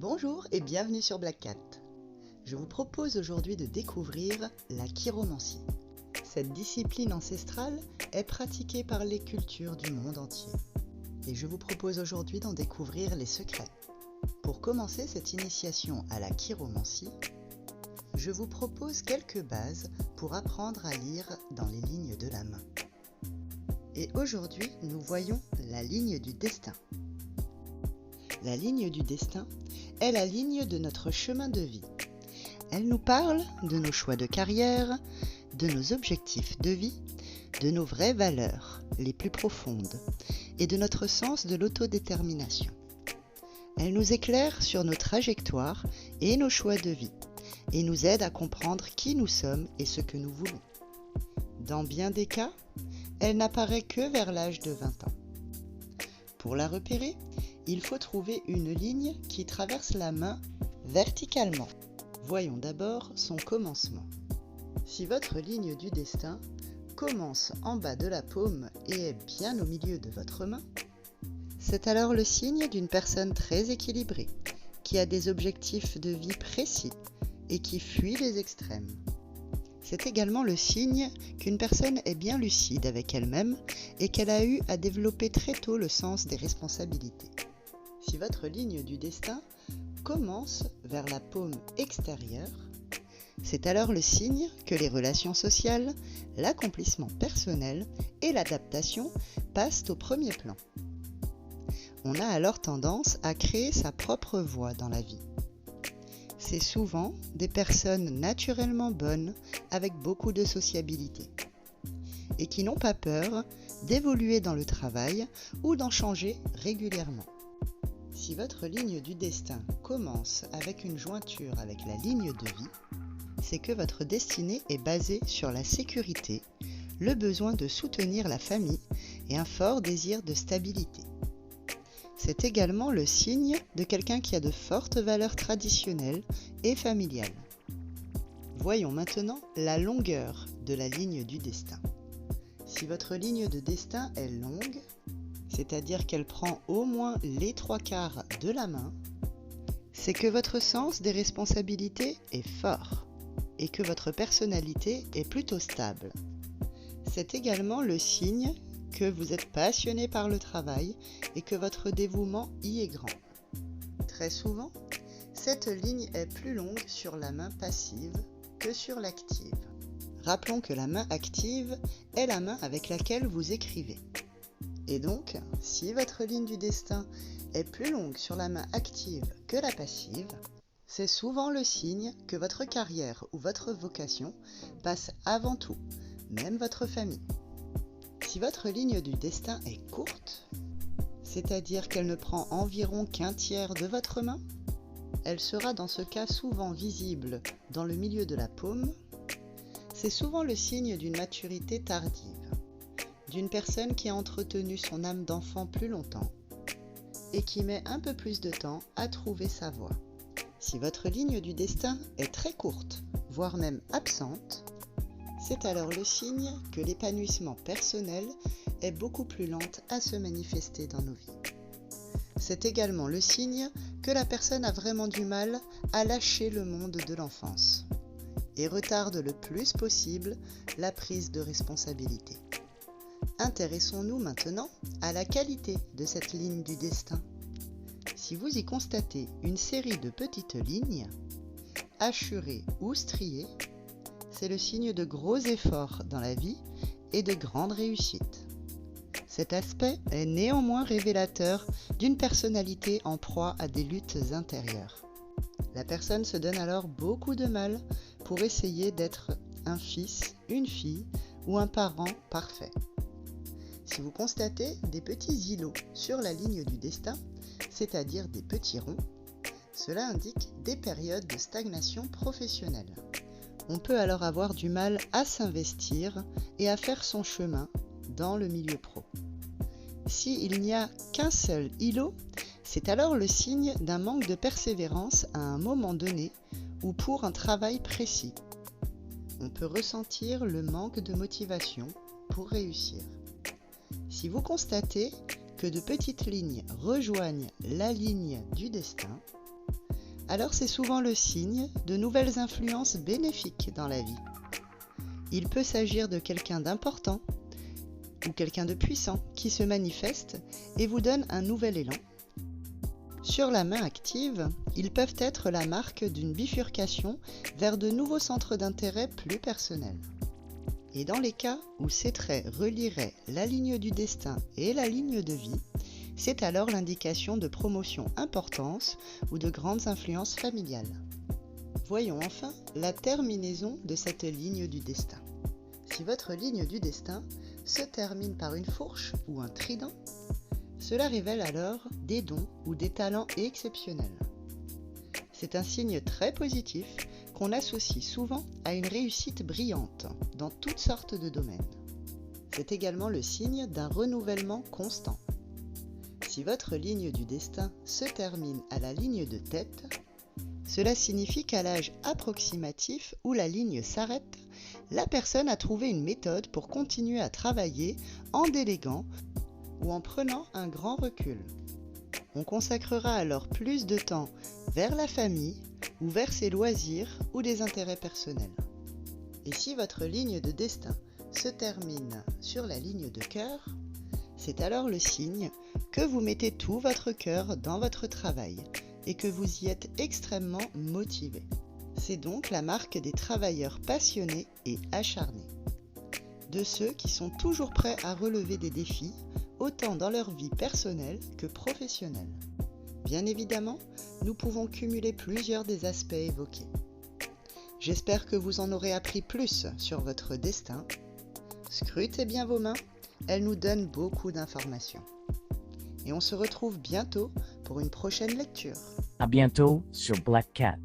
Bonjour et bienvenue sur Black Cat. Je vous propose aujourd'hui de découvrir la chiromancie. Cette discipline ancestrale est pratiquée par les cultures du monde entier. Et je vous propose aujourd'hui d'en découvrir les secrets. Pour commencer cette initiation à la chiromancie, je vous propose quelques bases pour apprendre à lire dans les lignes de la main. Et aujourd'hui, nous voyons la ligne du destin. La ligne du destin est la ligne de notre chemin de vie. Elle nous parle de nos choix de carrière, de nos objectifs de vie, de nos vraies valeurs les plus profondes et de notre sens de l'autodétermination. Elle nous éclaire sur nos trajectoires et nos choix de vie et nous aide à comprendre qui nous sommes et ce que nous voulons. Dans bien des cas, elle n'apparaît que vers l'âge de 20 ans. Pour la repérer, il faut trouver une ligne qui traverse la main verticalement. Voyons d'abord son commencement. Si votre ligne du destin commence en bas de la paume et est bien au milieu de votre main, c'est alors le signe d'une personne très équilibrée, qui a des objectifs de vie précis et qui fuit les extrêmes. C'est également le signe qu'une personne est bien lucide avec elle-même et qu'elle a eu à développer très tôt le sens des responsabilités. Si votre ligne du destin commence vers la paume extérieure, c'est alors le signe que les relations sociales, l'accomplissement personnel et l'adaptation passent au premier plan. On a alors tendance à créer sa propre voie dans la vie. C'est souvent des personnes naturellement bonnes avec beaucoup de sociabilité et qui n'ont pas peur d'évoluer dans le travail ou d'en changer régulièrement. Si votre ligne du destin commence avec une jointure avec la ligne de vie, c'est que votre destinée est basée sur la sécurité, le besoin de soutenir la famille et un fort désir de stabilité. C'est également le signe de quelqu'un qui a de fortes valeurs traditionnelles et familiales. Voyons maintenant la longueur de la ligne du destin. Si votre ligne de destin est longue, c'est-à-dire qu'elle prend au moins les 3/4 de la main, c'est que votre sens des responsabilités est fort et que votre personnalité est plutôt stable. C'est également le signe que vous êtes passionné par le travail et que votre dévouement y est grand. Très souvent, cette ligne est plus longue sur la main passive que sur l'active. Rappelons que la main active est la main avec laquelle vous écrivez. Et donc, si votre ligne du destin est plus longue sur la main active que la passive, c'est souvent le signe que votre carrière ou votre vocation passe avant tout, même votre famille. Si votre ligne du destin est courte, c'est-à-dire qu'elle ne prend environ qu'un tiers de votre main, elle sera dans ce cas souvent visible dans le milieu de la paume. C'est souvent le signe d'une maturité tardive, d'une personne qui a entretenu son âme d'enfant plus longtemps et qui met un peu plus de temps à trouver sa voie. Si votre ligne du destin est très courte, voire même absente, c'est alors le signe que l'épanouissement personnel est beaucoup plus lente à se manifester dans nos vies. C'est également le signe que la personne a vraiment du mal à lâcher le monde de l'enfance et retarde le plus possible la prise de responsabilité. Intéressons-nous maintenant à la qualité de cette ligne du destin. Si vous y constatez une série de petites lignes, hachurées ou striées, c'est le signe de gros efforts dans la vie et de grandes réussites. Cet aspect est néanmoins révélateur d'une personnalité en proie à des luttes intérieures. La personne se donne alors beaucoup de mal pour essayer d'être un fils, une fille ou un parent parfait. Si vous constatez des petits îlots sur la ligne du destin, c'est-à-dire des petits ronds, cela indique des périodes de stagnation professionnelle. On peut alors avoir du mal à s'investir et à faire son chemin dans le milieu pro. S'il n'y a qu'un seul îlot, c'est alors le signe d'un manque de persévérance à un moment donné ou pour un travail précis. On peut ressentir le manque de motivation pour réussir. Si vous constatez que de petites lignes rejoignent la ligne du destin, alors c'est souvent le signe de nouvelles influences bénéfiques dans la vie. Il peut s'agir de quelqu'un d'important ou quelqu'un de puissant qui se manifeste et vous donne un nouvel élan. Sur la main active, ils peuvent être la marque d'une bifurcation vers de nouveaux centres d'intérêt plus personnels. Et dans les cas où ces traits relieraient la ligne du destin et la ligne de vie, c'est alors l'indication de promotion importante ou de grandes influences familiales. Voyons enfin la terminaison de cette ligne du destin. Si votre ligne du destin se termine par une fourche ou un trident, cela révèle alors des dons ou des talents exceptionnels. C'est un signe très positif qu'on associe souvent à une réussite brillante dans toutes sortes de domaines. C'est également le signe d'un renouvellement constant. Si votre ligne du destin se termine à la ligne de tête, cela signifie qu'à l'âge approximatif où la ligne s'arrête, la personne a trouvé une méthode pour continuer à travailler en déléguant ou en prenant un grand recul. On consacrera alors plus de temps vers la famille ou vers ses loisirs ou des intérêts personnels. Et si votre ligne de destin se termine sur la ligne de cœur, c'est alors le signe que vous mettez tout votre cœur dans votre travail et que vous y êtes extrêmement motivé. C'est donc la marque des travailleurs passionnés et acharnés, de ceux qui sont toujours prêts à relever des défis, autant dans leur vie personnelle que professionnelle. Bien évidemment, nous pouvons cumuler plusieurs des aspects évoqués. J'espère que vous en aurez appris plus sur votre destin. Scrutez bien vos mains, elles nous donnent beaucoup d'informations. Et on se retrouve bientôt pour une prochaine lecture. À bientôt sur Black Cat.